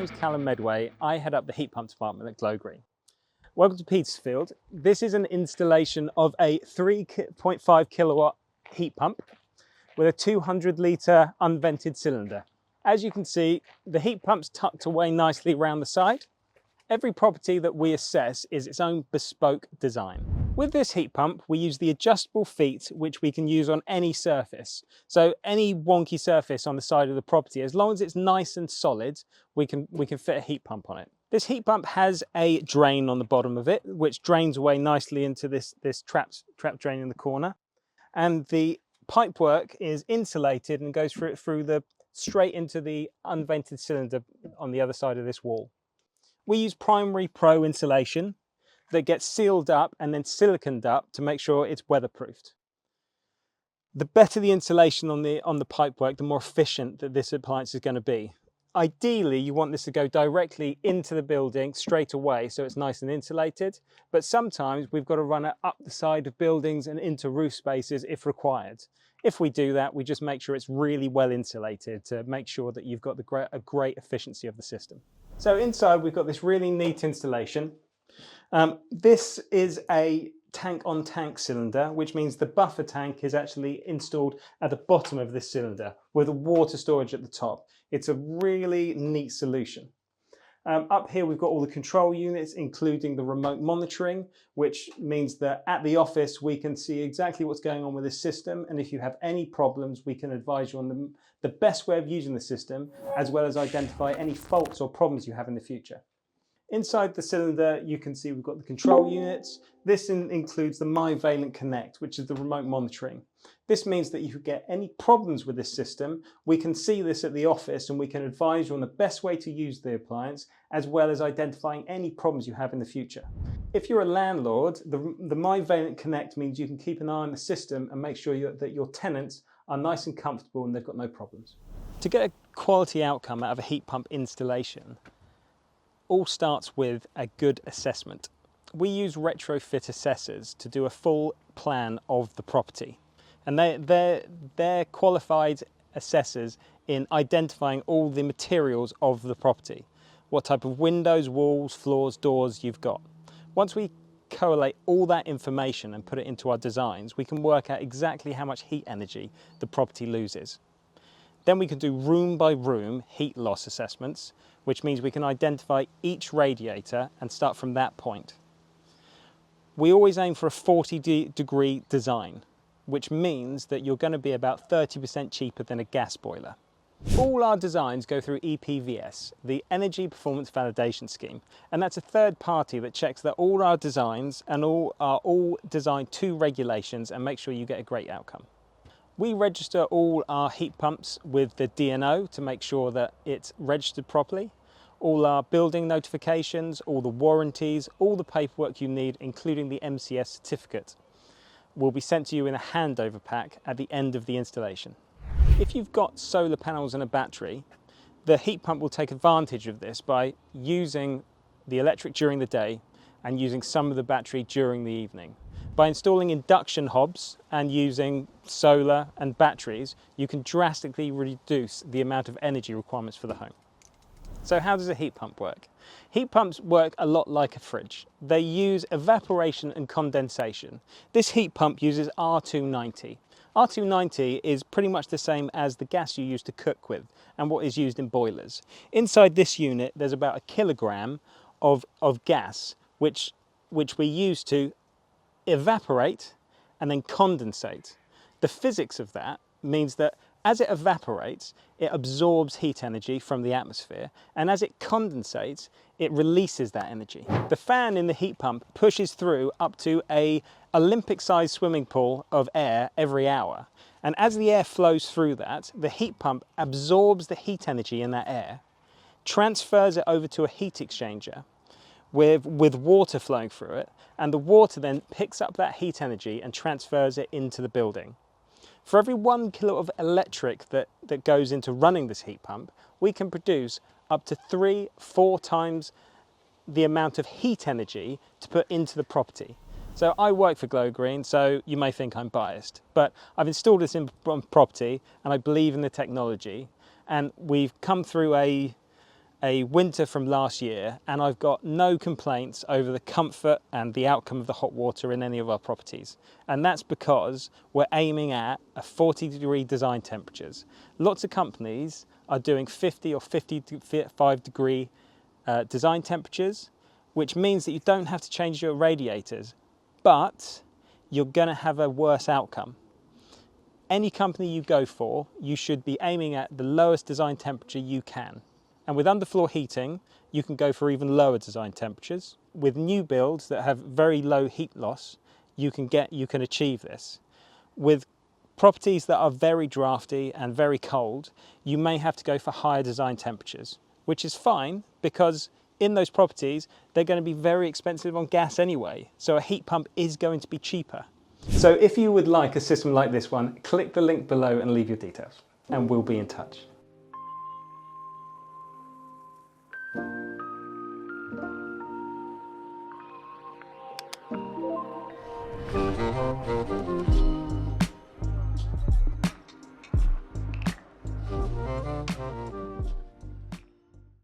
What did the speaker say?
name's Callum Medway. I head up the heat pump department at Glow Green. Welcome to Petersfield. This is an installation of a 3.5 kilowatt heat pump with a 200 litre unvented cylinder. As you can see, the heat pump's tucked away nicely around the side. Every property that we assess is its own bespoke design. With this heat pump, we use the adjustable feet, which we can use on any surface. So any wonky surface on the side of the property, as long as it's nice and solid, we can fit a heat pump on it. This heat pump has a drain on the bottom of it, which drains away nicely into this trap drain in the corner. And the pipework is insulated and goes straight into the unvented cylinder on the other side of this wall. We use primary pro insulation that gets sealed up and then siliconed up to make sure it's weatherproofed. The better the insulation on the pipework, the more efficient that this appliance is going to be. Ideally, you want this to go directly into the building straight away so it's nice and insulated, but sometimes we've got to run it up the side of buildings and into roof spaces if required. If we do that, we just make sure it's really well insulated to make sure that you've got a great efficiency of the system. So inside we've got this really neat installation. This is a tank-on-tank cylinder, which means the buffer tank is actually installed at the bottom of this cylinder with a water storage at the top. It's a really neat solution. Up here we've got all the control units, including the remote monitoring, which means that at the office we can see exactly what's going on with this system, and if you have any problems we can advise you on the best way of using the system, as well as identify any faults or problems you have in the future. Inside the cylinder you can see we've got the control units. This includes the MyValent Connect, which is the remote monitoring. This means that if you get any problems with this system, we can see this at the office and we can advise you on the best way to use the appliance, as well as identifying any problems you have in the future. If you're a landlord, the MyValent Connect means you can keep an eye on the system and make sure that your tenants are nice and comfortable and they've got no problems. To get a quality outcome out of a heat pump installation, all starts with a good assessment. We use retrofit assessors to do a full plan of the property, and they're qualified assessors in identifying all the materials of the property, what type of windows, walls, floors, doors you've got. Once we collate all that information and put it into our designs, we can work out exactly how much heat energy the property loses. Then we can do room by room heat loss assessments, which means we can identify each radiator and start from that point. We always aim for a 40-degree design, which means that you're going to be about 30% cheaper than a gas boiler. All our designs go through EPVS, the Energy Performance Validation Scheme, and that's a third party that checks that all our designs are all designed to regulations and make sure you get a great outcome. We register all our heat pumps with the DNO to make sure that it's registered properly. All our building notifications, all the warranties, all the paperwork you need, including the MCS certificate, will be sent to you in a handover pack at the end of the installation. If you've got solar panels and a battery, the heat pump will take advantage of this by using the electric during the day and using some of the battery during the evening. By installing induction hobs and using solar and batteries, you can drastically reduce the amount of energy requirements for the home. So how does a heat pump work? Heat pumps work a lot like a fridge. They use evaporation and condensation. This heat pump uses R290. R290 is pretty much the same as the gas you use to cook with and what is used in boilers. Inside this unit there's about 1 kilogram of gas which we use to evaporate and then condensate. The physics of that means that as it evaporates, it absorbs heat energy from the atmosphere, and as it condensates, it releases that energy. The fan in the heat pump pushes through up to an Olympic-sized swimming pool of air every hour, and as the air flows through that, the heat pump absorbs the heat energy in that air, transfers it over to a heat exchanger, with water flowing through it, and the water then picks up that heat energy and transfers it into the building. For every 1 kilo of electric that goes into running this heat pump, we can produce up to 3-4 times the amount of heat energy to put into the property. So I work for Glow Green, so you may think I'm biased, but I've installed this in property and I believe in the technology, and we've come through a a winter from last year, and I've got no complaints over the comfort and the outcome of the hot water in any of our properties. And that's because we're aiming at a 40-degree design temperatures. Lots of companies are doing 50 or 55-degree design temperatures, which means that you don't have to change your radiators, but you're going to have a worse outcome. Any company you go for, you should be aiming at the lowest design temperature you can. And with underfloor heating, you can go for even lower design temperatures. With new builds that have very low heat loss, you can achieve this. With properties that are very drafty and very cold, you may have to go for higher design temperatures, which is fine because in those properties, they're going to be very expensive on gas anyway. So a heat pump is going to be cheaper. So if you would like a system like this one, click the link below and leave your details, and we'll be in touch.